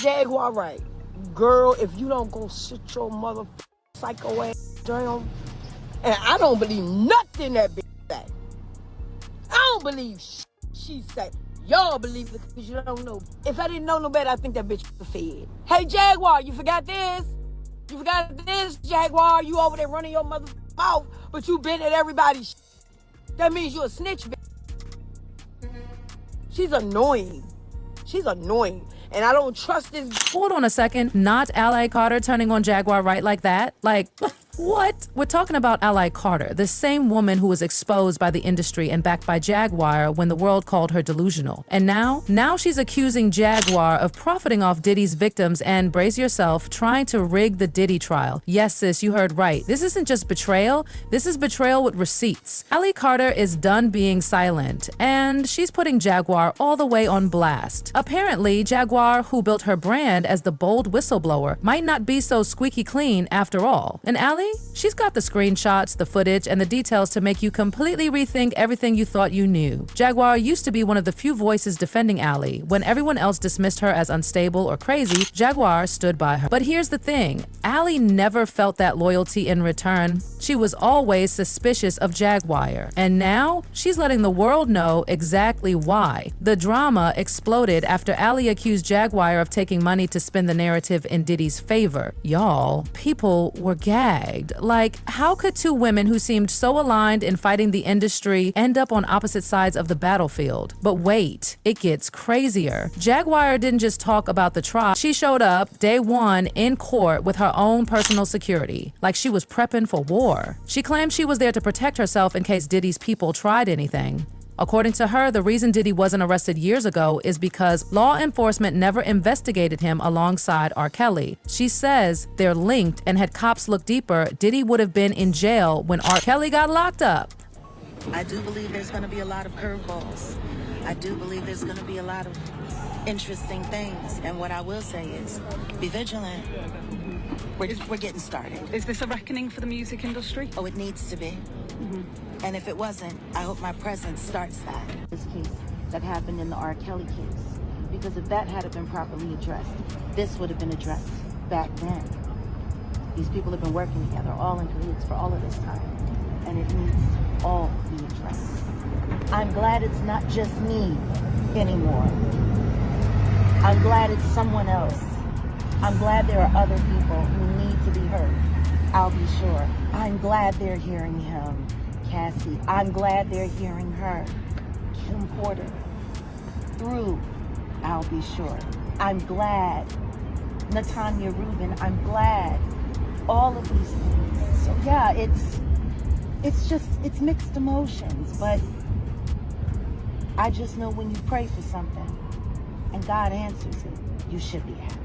Jaguar Wright, girl, if you don't go sit your mother psycho ass down, and I don't believe nothing that bitch say. I don't believe she say. Y'all believe it because you don't know. If I didn't know no better, I think that bitch was fed. Hey, Jaguar, you forgot this? You forgot this, Jaguar? You over there running your mother mouth, but you been at everybody's. That means you a snitch, bitch. She's annoying. She's annoying. And I don't trust this. Hold on a second. Not Ally Carter turning on Jaguar Wright like that? Like, what? We're talking about Ally Carter, the same woman who was exposed by the industry and backed by Jaguar when the world called her delusional. And now she's accusing Jaguar of profiting off Diddy's victims and, brace yourself, trying to rig the Diddy trial. Yes, sis, you heard right. This isn't just betrayal. This is betrayal with receipts. Ally Carter is done being silent, and she's putting Jaguar all the way on blast. Apparently, Jaguar, who built her brand as the bold whistleblower, might not be so squeaky clean after all. And Ally, she's got the screenshots, the footage, and the details to make you completely rethink everything you thought you knew. Jaguar used to be one of the few voices defending Ally. When everyone else dismissed her as unstable or crazy, Jaguar stood by her. But here's the thing, Ally never felt that loyalty in return. She was always suspicious of Jaguar. And now, she's letting the world know exactly why. The drama exploded after Ally accused Jaguar of taking money to spin the narrative in Diddy's favor. Y'all, people were gagged. Like, how could two women who seemed so aligned in fighting the industry end up on opposite sides of the battlefield? But wait, it gets crazier. Jaguar didn't just talk about the trial. She showed up day one in court with her own personal security, like she was prepping for war. She claimed she was there to protect herself in case Diddy's people tried anything. According to her, the reason Diddy wasn't arrested years ago is because law enforcement never investigated him alongside R. Kelly. She says they're linked, and had cops looked deeper, Diddy would have been in jail when R. Kelly got locked up. I do believe there's going to be a lot of curveballs. I do believe there's going to be a lot of interesting things. And what I will say is, be vigilant. We're getting started. Is this a reckoning for the music industry? Oh, it needs to be. And if it wasn't, I hope my presence starts that. This case that happened in the R. Kelly case, because if that had been properly addressed, this would have been addressed back then. These people have been working together, all in cahoots for all of this time, and it needs to all be addressed. I'm glad it's not just me anymore. I'm glad it's someone else. I'm glad there are other people who need to be heard. I'll be sure. I'm glad they're hearing him. Cassie, I'm glad they're hearing her. Kim Porter, through, I'll be sure. I'm glad. Natanya Rubin, I'm glad. All of these things. So yeah, it's mixed emotions, but I just know when you pray for something and God answers it, you should be happy.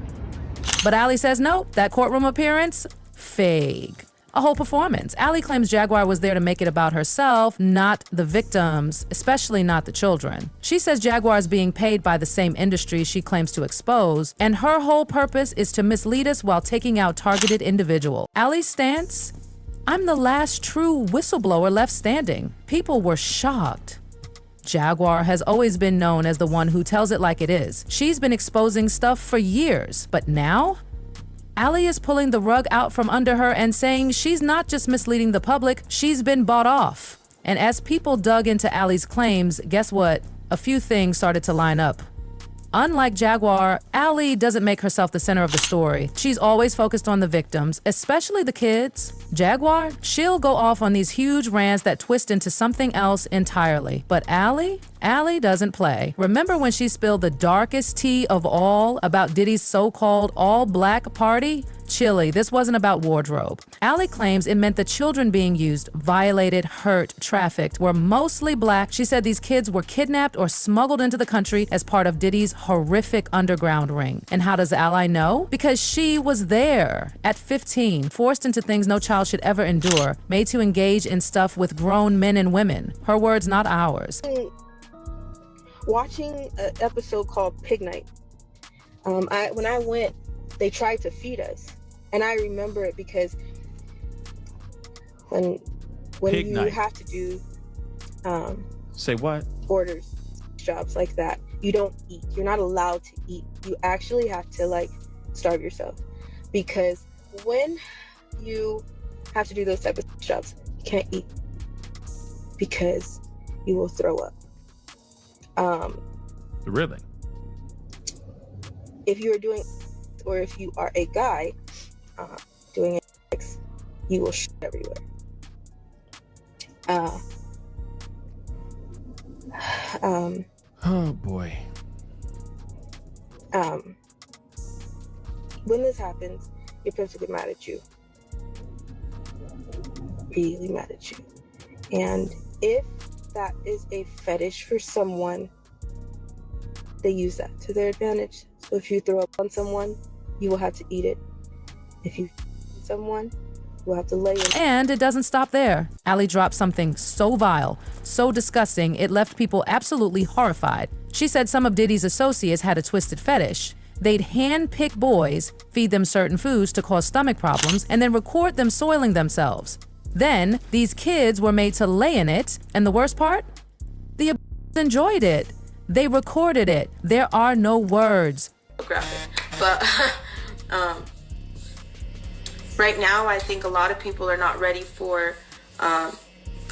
But Ally says no, that courtroom appearance, fake. A whole performance. Ally claims Jaguar was there to make it about herself, not the victims, especially not the children. She says Jaguar is being paid by the same industry she claims to expose, and her whole purpose is to mislead us while taking out targeted individuals. Ally's stance? I'm the last true whistleblower left standing. People were shocked. Jaguar has always been known as the one who tells it like it is. She's been exposing stuff for years, but now? Ally is pulling the rug out from under her and saying she's not just misleading the public, she's been bought off. And as people dug into Ally's claims, guess what? A few things started to line up. Unlike Jaguar, Ally doesn't make herself the center of the story. She's always focused on the victims, especially the kids. Jaguar, she'll go off on these huge rants that twist into something else entirely. But Ally doesn't play. Remember when she spilled the darkest tea of all about Diddy's so-called all-black party? Chilly, this wasn't about wardrobe. Ally claims it meant the children being used, violated, hurt, trafficked were mostly black. She said these kids were kidnapped or smuggled into the country as part of Diddy's horrific underground ring. And how does Ally know? Because she was there at 15, forced into things no child should ever endure, made to engage in stuff with grown men and women. Her words, not ours. Watching an episode called Pig Night, when I went, they tried to feed us. And I remember it because when you have to do say what? orders, jobs like that, you don't eat. You're not allowed to eat. You actually have to like starve yourself, because when you have to do those type of jobs, you can't eat because you will throw up. Really? If you are doing, or if you are a guy doing sex, you will shit everywhere. Oh boy. When this happens, your parents will get mad at you. Really mad at you. And if that is a fetish for someone, they use that to their advantage. So if you throw up on someone, you will have to eat it. If you someone, you will have to lay in. And it doesn't stop there. Allie dropped something so vile, so disgusting, it left people absolutely horrified. She said some of Diddy's associates had a twisted fetish. They'd hand-pick boys, feed them certain foods to cause stomach problems, and then record them soiling themselves. Then, these kids were made to lay in it, and the worst part? The enjoyed it. They recorded it. There are no words. But right now, I think a lot of people are not ready for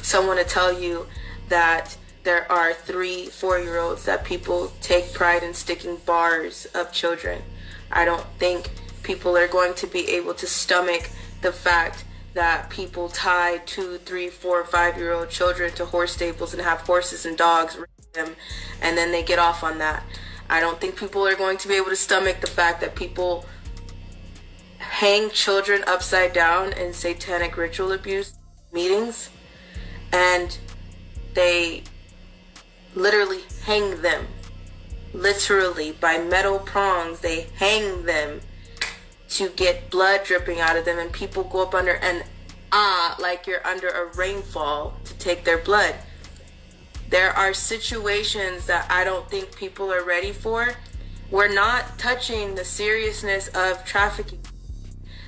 someone to tell you that there are 3-4-year-olds that people take pride in sticking bars up children. I don't think people are going to be able to stomach the fact that people tie 2, 3, 4, 5-year-old children to horse stables and have horses and dogs raise them, and then they get off on that. I don't think people are going to be able to stomach the fact that people hang children upside down in satanic ritual abuse meetings, and they literally hang them. Literally, by metal prongs, they hang them to get blood dripping out of them, and people go up under and like you're under a rainfall to take their blood. There are situations that I don't think people are ready for. We're not touching the seriousness of trafficking.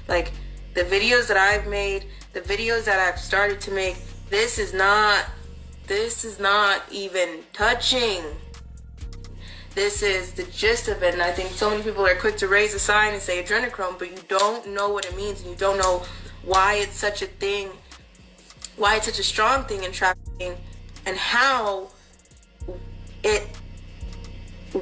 Like, the videos that I've made, the videos that I've started to make, this is not even touching. This is the gist of it, and I think so many people are quick to raise a sign and say adrenochrome, but you don't know what it means, and you don't know why it's such a thing, why it's such a strong thing in trafficking, and how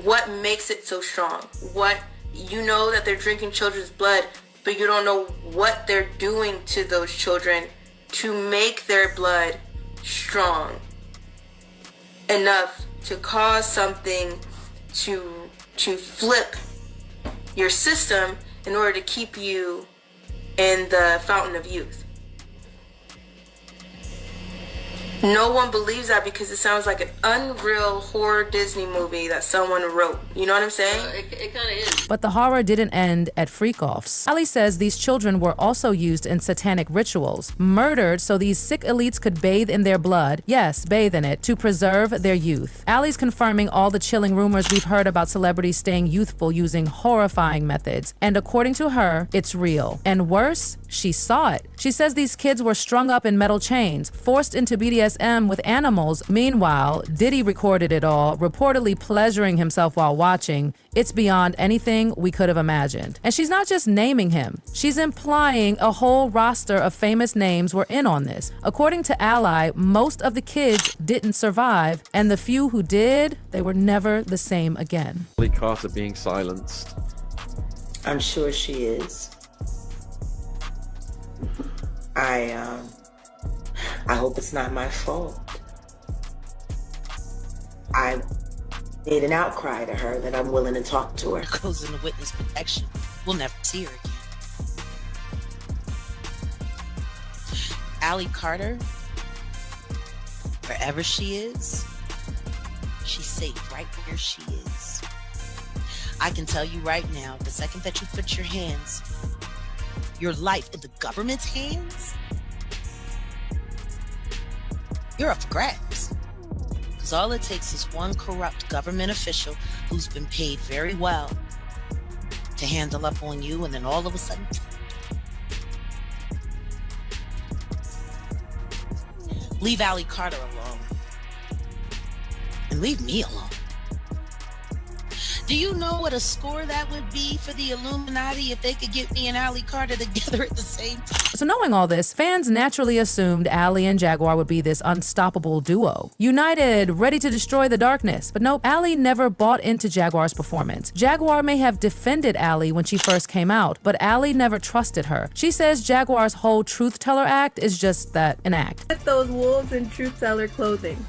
what makes it so strong. What, you know that they're drinking children's blood, but you don't know what they're doing to those children to make their blood strong enough to cause something to flip your system in order to keep you in the fountain of youth. No one believes that because it sounds like an unreal horror Disney movie that someone wrote. You know what I'm saying? It kind of is. But the horror didn't end at freak-offs. Allie says these children were also used in satanic rituals, murdered so these sick elites could bathe in their blood, yes, bathe in it, to preserve their youth. Allie's confirming all the chilling rumors we've heard about celebrities staying youthful using horrifying methods. And according to her, it's real. And worse, she saw it. She says these kids were strung up in metal chains, forced into BDSM with animals. Meanwhile, Diddy recorded it all, reportedly pleasuring himself while watching. It's beyond anything we could have imagined. And she's not just naming him. She's implying a whole roster of famous names were in on this. According to Ally, most of the kids didn't survive, and the few who did, they were never the same again. Lee Carter being silenced. I'm sure she is. I hope it's not my fault. I made an outcry to her that I'm willing to talk to her. Goes into witness protection. We'll never see her again. Allie Carter, wherever she is, she's safe right where she is. I can tell you right now, the second that you put your life in the government's hands, you're up for grabs. Because all it takes is one corrupt government official who's been paid very well to handle up on you, and then all of a sudden, leave Allie Carter alone. And leave me alone. Do you know what a score that would be for the Illuminati if they could get me and Ali Carter together at the same time? So knowing all this, fans naturally assumed Ali and Jaguar would be this unstoppable duo. United, ready to destroy the darkness. But nope, Ali never bought into Jaguar's performance. Jaguar may have defended Ali when she first came out, but Ali never trusted her. She says Jaguar's whole truth teller act is just that, an act. With those wolves in truth teller clothing.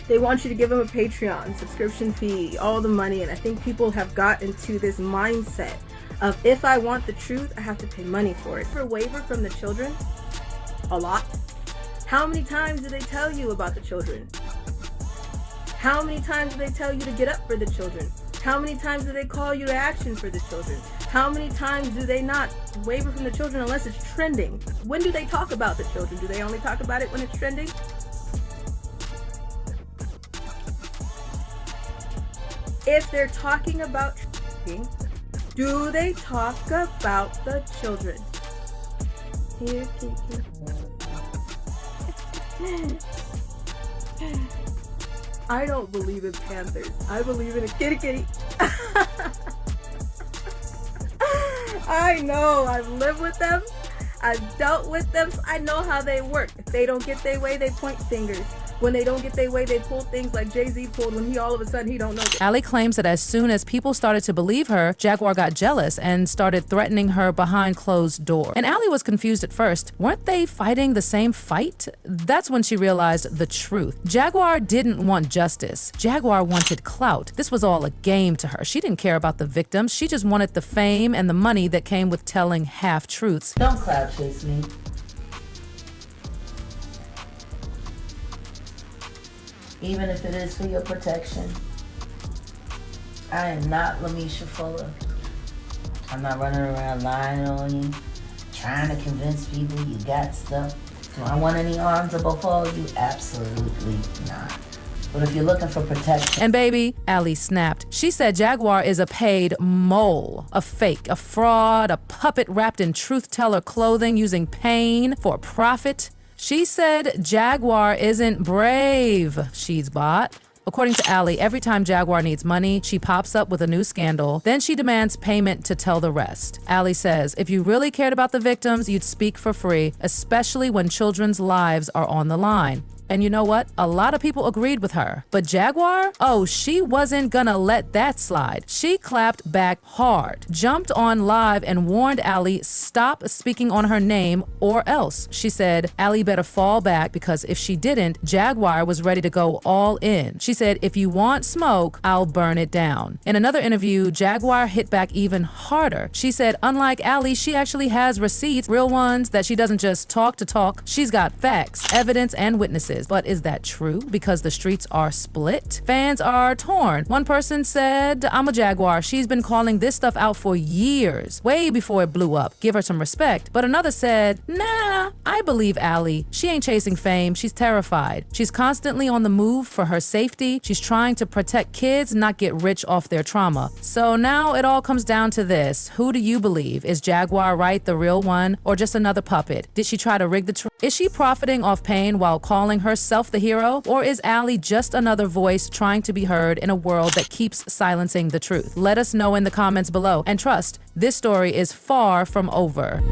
They want you to give them a Patreon, subscription fee, all the money, and I think people have got into this mindset of if I want the truth, I have to pay money for it. For waiver from the children, a lot. How many times do they tell you about the children? How many times do they tell you to get up for the children? How many times do they call you to action for the children? How many times do they not waiver from the children unless it's trending? When do they talk about the children? Do they only talk about it when it's trending? If they're talking about trafficking, do they talk about the children? Here, Kiki. I don't believe in panthers. I believe in a kitty. I know. I've lived with them. I've dealt with them. So I know how they work. If they don't get their way, they point fingers. When they don't get their way, they pull things like Jay-Z pulled when he all of a sudden he don't know. Ali claims that as soon as people started to believe her, Jaguar got jealous and started threatening her behind closed doors. And Ali was confused at first. Weren't they fighting the same fight? That's when she realized the truth. Jaguar didn't want justice. Jaguar wanted clout. This was all a game to her. She didn't care about the victims. She just wanted the fame and the money that came with telling half-truths. Don't clout chase me. Even if it is for your protection. I am not Lamisha Fuller. I'm not running around lying on you, trying to convince people you got stuff. Do I want any arms above all you? Absolutely not. But if you're looking for protection. And baby, Ali snapped. She said Jaguar is a paid mole, a fake, a fraud, a puppet wrapped in truth teller clothing using pain for profit. She said Jaguar isn't brave, she's bought. According to Ali, every time Jaguar needs money, she pops up with a new scandal. Then she demands payment to tell the rest. Ali says, if you really cared about the victims, you'd speak for free, especially when children's lives are on the line. And you know what? A lot of people agreed with her. But Jaguar? Oh, she wasn't gonna let that slide. She clapped back hard, jumped on live and warned Ali, stop speaking on her name or else. She said Ali better fall back because if she didn't, Jaguar was ready to go all in. She said, if you want smoke, I'll burn it down. In another interview, Jaguar hit back even harder. She said, unlike Ali, she actually has receipts, real ones, that she doesn't just talk to talk. She's got facts, evidence, and witnesses. But is that true? Because the streets are split? Fans are torn. One person said, I'm a Jaguar. She's been calling this stuff out for years, way before it blew up. Give her some respect. But another said, nah, I believe Ali. She ain't chasing fame. She's terrified. She's constantly on the move for her safety. She's trying to protect kids, not get rich off their trauma. So now it all comes down to this. Who do you believe? Is Jaguar Wright the real one or just another puppet? Did she try to rig the truth? Is she profiting off pain while calling herself the hero? Or is Ali just another voice trying to be heard in a world that keeps silencing the truth? Let us know in the comments below. And trust, this story is far from over.